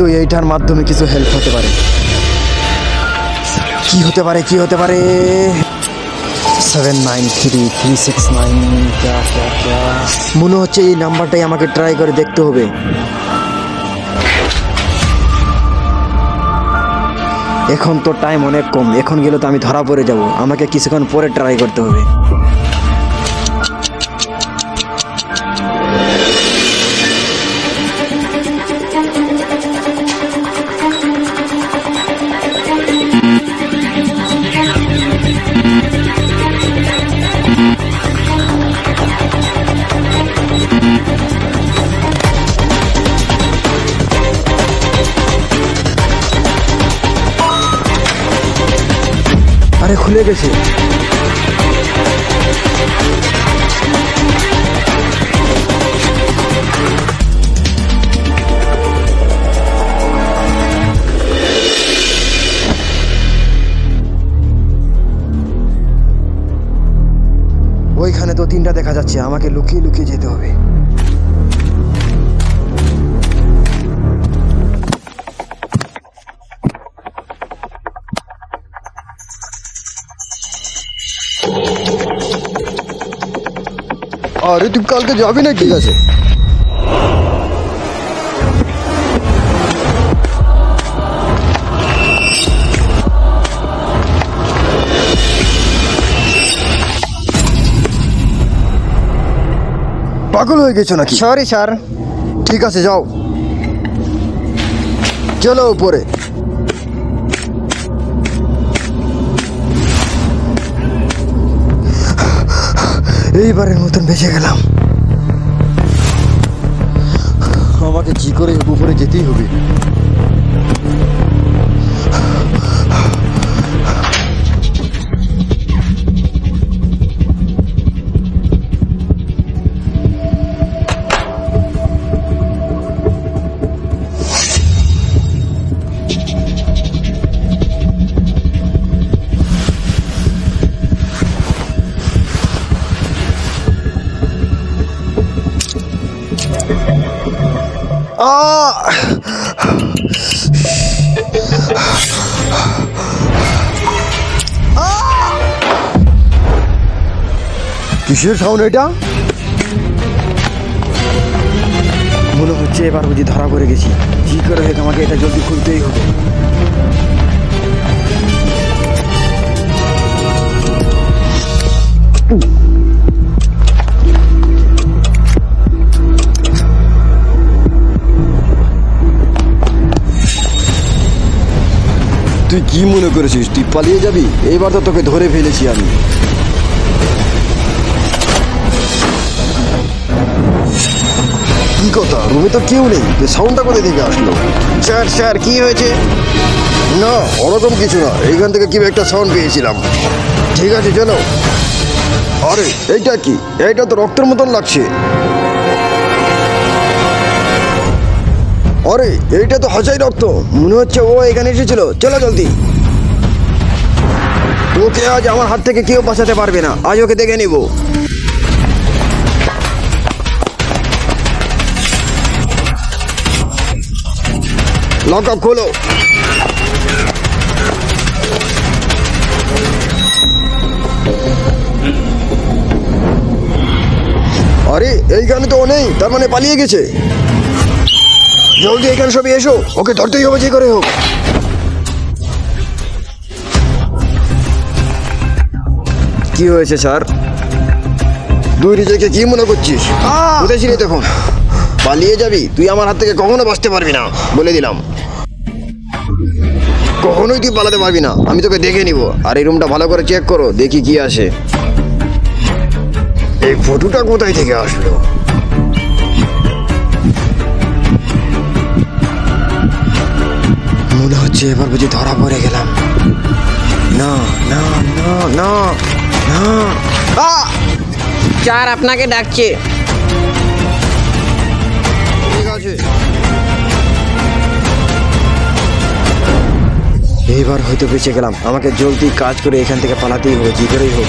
হয়তো এইটার মাধ্যমে কিছু হেল্প হতে পারে। কি হতে পারে 793369 ক্যা ক্যা ক্যা। মনে হচ্ছে এই নাম্বারটাই আমাকে ট্রাই করে দেখতে হবে। এখন তো টাইম অনেক কম, এখন গেলে তো আমি ধরা পড়ে যাব। আমাকে কিছুক্ষণ পরে ট্রাই করতে হবে। আরে খুলে গেছে। ওইখানে তো তিনটা দেখা যাচ্ছে, আমাকে লুকিয়ে লুকিয়ে যেতে হবে। আরে তুই কালকে যাবি না? ঠিক আছে, পাগল হয়ে গেছো নাকি? Sorry sir. ঠিক আছে যাও, চলো উপরে। এইবারের মতন বেঁচে গেলাম। আমাকে কি করে উপরে যেতেই হবে। কিসের সাউন্ড এটা? মনে হচ্ছে এবার বুঝি ধরা পড়ে গেছি। কি করে হোক আমাকে এটা জলদি খুলতেই হবে। তুই কি মনে করেছিস তুই পালিয়ে যাবি? এইবার তো তোকে ধরে ফেলেছি আমি। কি কথা, রুমে তো কেউ নেই, সাউন্ডটা কোথা থেকে আসলো? স্যার স্যার কি হয়েছে? না ওরকম কিছু না, এইখান থেকে কি একটা সাউন্ড পেয়েছিলাম। ঠিক আছে চলো। আরে এইটা কি? এইটা তো রক্তের মতন লাগছে। আরে এইটা তো হাজাই রক্ত, মনে হচ্ছে ও এখানে এসেছিল। চলো জলদি। ওকে আজ আমার হাত থেকে কেউ বাঁচাতে পারবে না, আজ ওকে দেখে নিব। লক আপ খোলো। আরে এইখানে তো ও নেই, তার মানে পালিয়ে গেছে। জলদি এখানে সবাই এসো, ওকে ধরতেই হবে যে করে হোক। কি হয়েছে স্যার? তুই নিজেকে কি মনে করছিস? কোথায় ছিলি তখন? পালিয়ে যাবি? তুই আমার হাত থেকে কখনো বাঁচতে পারবি না, বলে দিলাম। কখনোই তুই পালাতে পারবি না, আমি তোকে দেখে নিব। আর এই রুমটা ভালো করে চেক করো, দেখি কি আসে। এই ফটোটা কোথায় থেকে আসলো? মনে হচ্ছে এবার বুঝি ধরা পড়ে গেলাম। না না না না না। স্যার আপনাকে ডাকছে। ঠিক আছে, এইবার হয়তো বেঁচে গেলাম। আমাকে জলদি কাজ করে এখান থেকে পালাতেই হবে, যে করেই হোক।